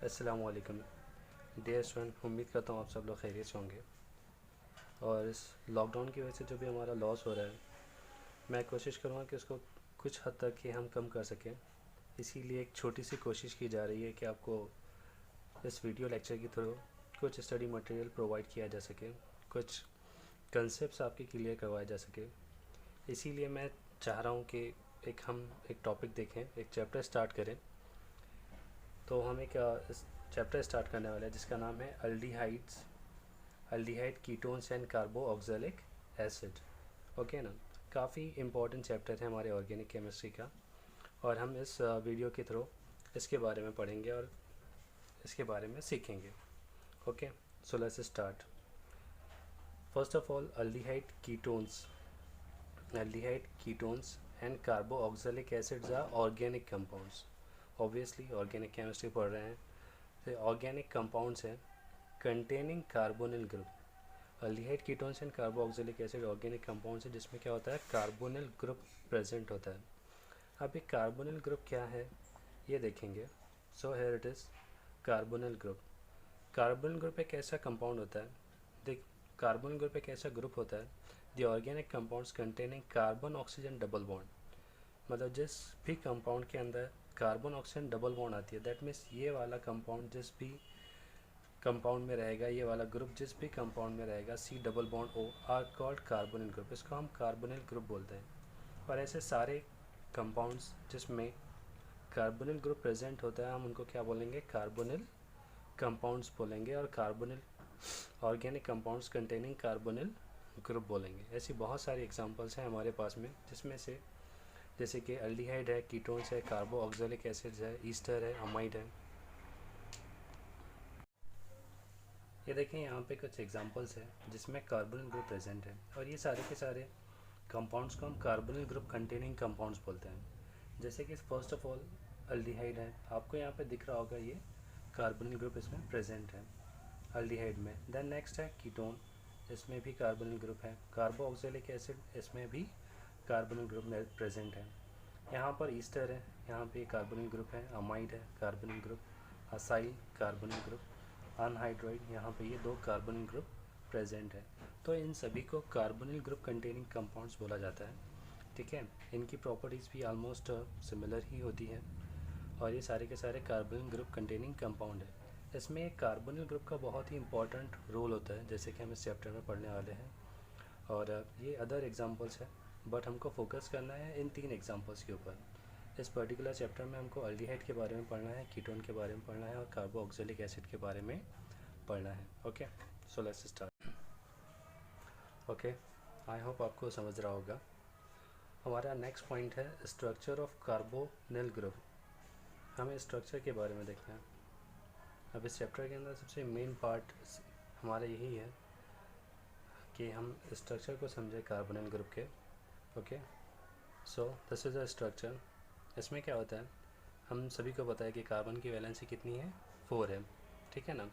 अस्सलामुअलैकुम dear student, उम्मीद करता हूँ आप सब लोग खैरियत से होंगे। और इस लॉकडाउन की वजह से जो भी हमारा लॉस हो रहा है, मैं कोशिश करूँगा कि उसको कुछ हद तक ही हम कम कर सकें। इसीलिए एक छोटी सी कोशिश की जा रही है कि आपको इस वीडियो लेक्चर के थ्रू कुछ स्टडी मटेरियल प्रोवाइड किया जा सके, कुछ कंसेप्ट आपके क्लियर करवाए जा सके। इसीलिए मैं चाह रहा हूँ कि हम एक टॉपिक देखें, एक चैप्टर स्टार्ट करें। तो हम एक चैप्टर स्टार्ट करने वाले हैं जिसका नाम है aldehydes, aldehyde, ketones and carboxylic acid. Okay ना। काफ़ी इम्पोर्टेंट चैप्टर है हमारे ऑर्गेनिक केमिस्ट्री का, और हम इस वीडियो के थ्रू इसके बारे में पढ़ेंगे और इसके बारे में सीखेंगे। Okay, so let's start. First of all, aldehyde ketones and carboxylic acids are organic compounds. Obviously organic chemistry पढ़ रहे हैं, तो ऑर्गेनिक कंपाउंड्स हैं containing carbonyl group. Aldehyde, ketones and carboxylic acid organic compounds है जिसमें क्या होता है, कार्बोनिल ग्रुप प्रेजेंट होता है। अब एक कार्बोनिल ग्रुप क्या है ये देखेंगे। So here it is carbonyl group. Carbonyl group एक ऐसा कंपाउंड होता है, देख, कार्बोनिल ग्रुप एक ऐसा ग्रुप होता है the organic compounds containing carbon oxygen double bond. मतलब जिस भी कंपाउंड के अंदर कार्बन ऑक्सीजन डबल बॉन्ड आती है, दैट मीन्स ये वाला कंपाउंड जिस भी कंपाउंड में रहेगा, ये वाला ग्रुप जिस भी कंपाउंड में रहेगा, C double bond O, R called carbonyl group. इसको हम कार्बोनिल ग्रुप बोलते हैं। और ऐसे सारे कंपाउंड्स जिसमें कार्बोनिल ग्रुप प्रेजेंट होता है, हम उनको क्या बोलेंगे, कार्बोनिल कंपाउंड्स बोलेंगे। और carbonyl organic compounds containing carbonyl group बोलेंगे। ऐसी बहुत सारी एग्जांपल्स हैं हमारे पास में, जिसमें से जैसे कि अल्डिहाइड है, कीटोन्स है, कार्बोऑक्सिलिक एसिड्स है, ईस्टर है, अमाइड है। ये देखें, यहाँ पे कुछ एग्जांपल्स है जिसमें कार्बोनिल ग्रुप प्रेजेंट है, और ये सारे के सारे कंपाउंड्स को हम कार्बोनिल ग्रुप कंटेनिंग कंपाउंड्स बोलते हैं। जैसे कि फर्स्ट ऑफ ऑल अल्डिहाइड है, आपको यहाँ पे दिख रहा होगा ये कार्बोनिल ग्रुप इसमें प्रेजेंट है अल्डिहाइड में। देन नेक्स्ट है कीटोन, इसमें भी कार्बोनिल ग्रुप है। कार्बोऑक्सिलिक एसिड, इसमें भी कार्बोनिल ग्रुप प्रेजेंट है। यहाँ पर ईस्टर है, यहाँ पे कार्बोनिल ग्रुप है। अमाइड है, carbonyl group. Acyl, carbonyl group. Anhydride, यहाँ पे ये दो कार्बोनिल ग्रुप प्रेजेंट है। तो इन सभी को कार्बोनिल ग्रुप कंटेनिंग कंपाउंड्स बोला जाता है। ठीक है, इनकी प्रॉपर्टीज़ भी ऑलमोस्ट सिमिलर ही होती है, और ये सारे के सारे कार्बोनिल ग्रुप कंटेनिंग कंपाउंड है। इसमें कार्बोनिल ग्रुप का बहुत ही इंपॉर्टेंट रोल होता है, जैसे कि हम इस चैप्टर में पढ़ने वाले हैं। और ये अदर एग्जांपल्स है, बट हमको फोकस करना है इन तीन एग्जांपल्स के ऊपर। इस पर्टिकुलर चैप्टर में हमको अल्डिहाइड के बारे में पढ़ना है, कीटोन के बारे में पढ़ना है, और कार्बोऑक्सिलिक एसिड के बारे में पढ़ना है। Okay, so let's start. Okay, I hope आपको समझ रहा होगा। हमारा नेक्स्ट पॉइंट है स्ट्रक्चर ऑफ कार्बोनिल ग्रुप। हमें स्ट्रक्चर के बारे में देखना है। अब इस चैप्टर के अंदर सबसे मेन पार्ट हमारा यही है कि हम स्ट्रक्चर को समझें कार्बोनिल ग्रुप के। Okay, so this is a structure. इसमें क्या होता है, हम सभी को पता है कि कार्बन की वैलेंसी कितनी है, 4 है, ठीक है ना।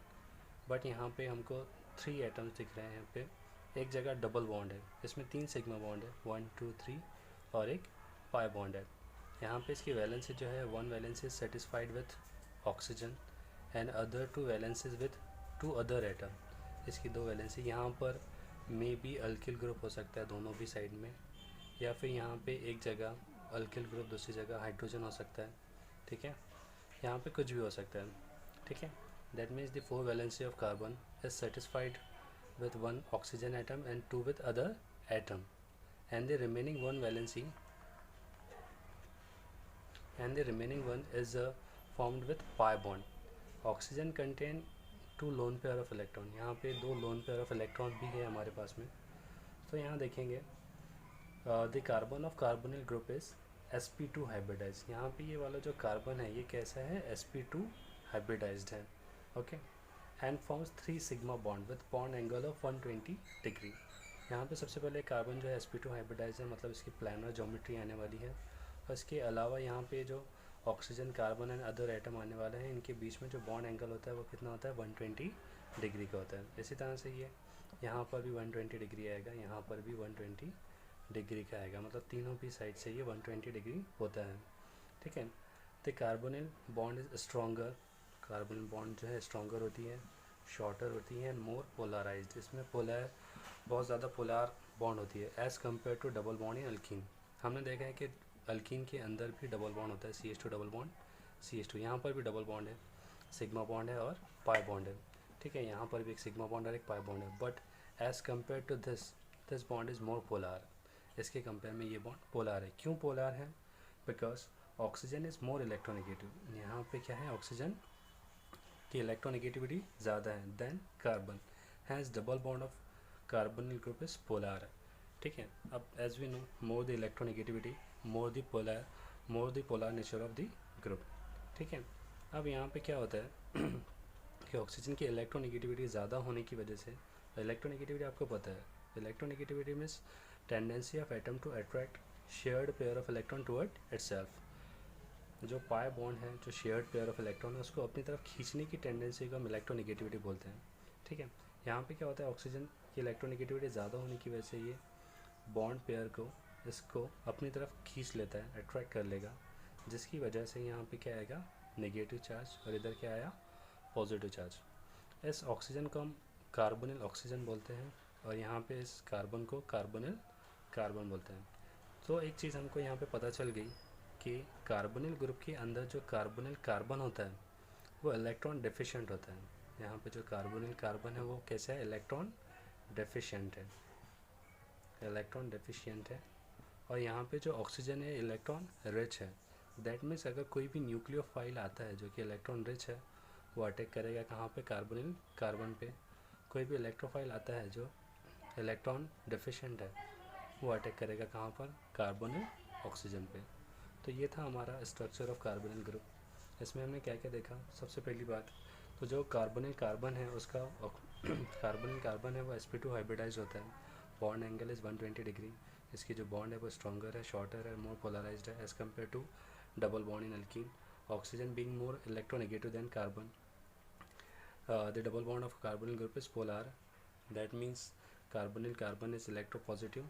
बट यहाँ पे हमको 3 एटम्स दिख रहे हैं। यहाँ पे एक जगह डबल बॉन्ड है, इसमें 3 सिग्मा बॉन्ड है, 1 2 3, और एक पाई बॉन्ड है। यहाँ पे इसकी वैलेंसी जो है, 1 valency is satisfied with oxygen and other 2 valencies with 2 other atom. इसकी 2 वैलेंसी यहाँ पर मे बी अल्किल ग्रुप हो सकता है दोनों भी साइड में, या फिर यहाँ पे एक जगह अल्किल ग्रुप, दूसरी जगह हाइड्रोजन हो सकता है। ठीक है, यहाँ पे कुछ भी हो सकता है। ठीक है, that means the 4 valency of carbon is satisfied with 1 oxygen atom and 2 with other atom, and the remaining 1 valency is formed with pi bond. Oxygen contain 2 lone pair of electron, यहाँ पे 2 lone pair of electron भी है हमारे पास में। तो यहाँ देखेंगे the carbon of carbonyl group is sp2 hybridized। यहाँ पे ये वाला जो कार्बन है ये कैसा है, sp2 hybridized है। Okay, and forms 3 sigma bond with bond angle of 120 degree. यहाँ पे सबसे पहले कार्बन जो है sp2 हाइब्रिडाइज है, मतलब इसकी प्लानर ज्योमेट्री आने वाली है। और इसके अलावा यहाँ पे जो oxygen, carbon and other atom आने वाले हैं, इनके बीच में जो बॉन्ड एंगल होता है वो कितना होता है, 120 डिग्री का होता है। इसी तरह से ये यहाँ पर भी 120 डिग्री आएगा, यहाँ पर भी 120 डिग्री का आएगा, मतलब तीनों भी साइड से ये 120 डिग्री होता है। ठीक है, the carbonyl bond is stronger carbon bond जो है स्ट्रॉन्गर होती है, शॉर्टर होती है एंड मोर पोलराइज्ड। इसमें पोलर बहुत ज़्यादा पोलर बॉन्ड होती है as compare to double bond in alkene. हमने देखा है कि अल्कीन के अंदर भी डबल बॉन्ड होता है, CH2 डबल बॉन्ड CH2। यहाँ पर भी डबल बॉन्ड है, सिग्मा बॉन्ड है और पाई बॉन्ड है, ठीक है। यहाँ पर भी एक सिग्मा बॉन्ड और एक पाई बॉन्ड है, but as compare to this bond is more polar. इसके कंपेयर में ये बॉन्ड पोलर है। क्यों पोलर है? Because oxygen is more electronegative. यहाँ पे क्या है, ऑक्सीजन की इलेक्ट्रोनेगेटिविटी ज़्यादा है then carbon, has double bond of carbonyl group is polar, ठीक है। अब as we know, more the electronegativity more the polar nature of the group, ठीक है। अब यहाँ पे क्या होता है कि ऑक्सीजन की इलेक्ट्रोनेगेटिविटी ज़्यादा होने की वजह से, इलेक्ट्रोनेगेटिविटी आपको पता है, electronegativity means tendency of atom to attract shared pair of electron toward itself. जो पाई बॉन्ड है, जो शेयर्ड पेयर ऑफ इलेक्ट्रॉन है, उसको अपनी तरफ खींचने की टेंडेंसी को हम इलेक्ट्रोनेगेटिविटी बोलते हैं, ठीक है। यहाँ पे क्या होता है, ऑक्सीजन की इलेक्ट्रोनेगेटिविटी ज़्यादा होने की वजह से ये बॉन्ड पेयर को, इसको अपनी तरफ खींच लेता है, अट्रैक्ट कर लेगा, जिसकी वजह से यहाँ पे क्या आएगा, नेगेटिव चार्ज, और इधर क्या आया, पॉजिटिव चार्ज। इस ऑक्सीजन को हम कार्बोनिल ऑक्सीजन बोलते हैं, और यहाँ पे इस कार्बन को कार्बोनिल कार्बन बोलते हैं। तो एक चीज़ हमको यहाँ पे पता चल गई कि कार्बोनिल ग्रुप के अंदर जो कार्बोनिल कार्बन होता है वो इलेक्ट्रॉन डेफिशिएंट होता है। यहाँ पे जो कार्बोनिल कार्बन है वो कैसा है, इलेक्ट्रॉन डेफिशिएंट है, इलेक्ट्रॉन डेफिशिएंट है। और यहाँ पे जो ऑक्सीजन है इलेक्ट्रॉन रिच है। दैट मीन्स अगर कोई भी न्यूक्लियोफाइल आता है जो कि इलेक्ट्रॉन रिच है, वो अटैक करेगा कहाँ पे, कार्बोनिल कार्बन पे। कोई भी इलेक्ट्रोफाइल आता है जो इलेक्ट्रॉन डेफिशिएंट है, वो अटैक करेगा कहाँ पर, कार्बोनिल ऑक्सीजन पे। तो ये था हमारा स्ट्रक्चर ऑफ कार्बोनिल ग्रुप। इसमें हमने क्या क्या देखा, सबसे पहली बात तो जो कार्बोनिल कार्बन है उसका कार्बोनिल कार्बन है वो sp2 हाइब्रिडाइज होता है, बॉन्ड एंगल इज़ 120 डिग्री। इसकी जो बॉन्ड है वो स्ट्रॉन्गर है, शॉर्टर है, मोर पोलराइज्ड है as compare to double bond in alkene. Oxygen being more electronegative than carbon, the double bond of carbonyl group is polar. That means carbonyl carbon is electropositive,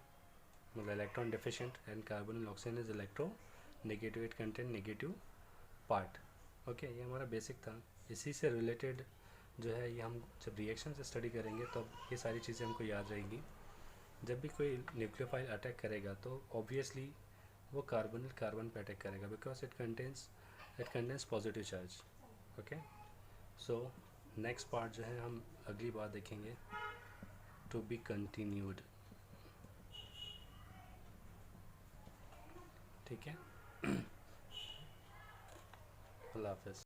मतलब electron deficient, and carbonyl oxygen is electro negative, it contain negative part. Okay, ये हमारा basic था। इसी से related जो है ये हम जब रिएक्शन से स्टडी करेंगे तब ये सारी चीज़ें हमको याद रहेंगी। जब भी कोई न्यूक्लियोफाइल अटैक करेगा तो ऑब्वियसली वो कार्बोनिल कार्बन पे अटैक करेगा, because it contains positive charge. Okay, so next part जो है हम अगली बार देखेंगे, टू बी कंटिन्यूड, ठीक है। अल्लाह हाफ़िज़।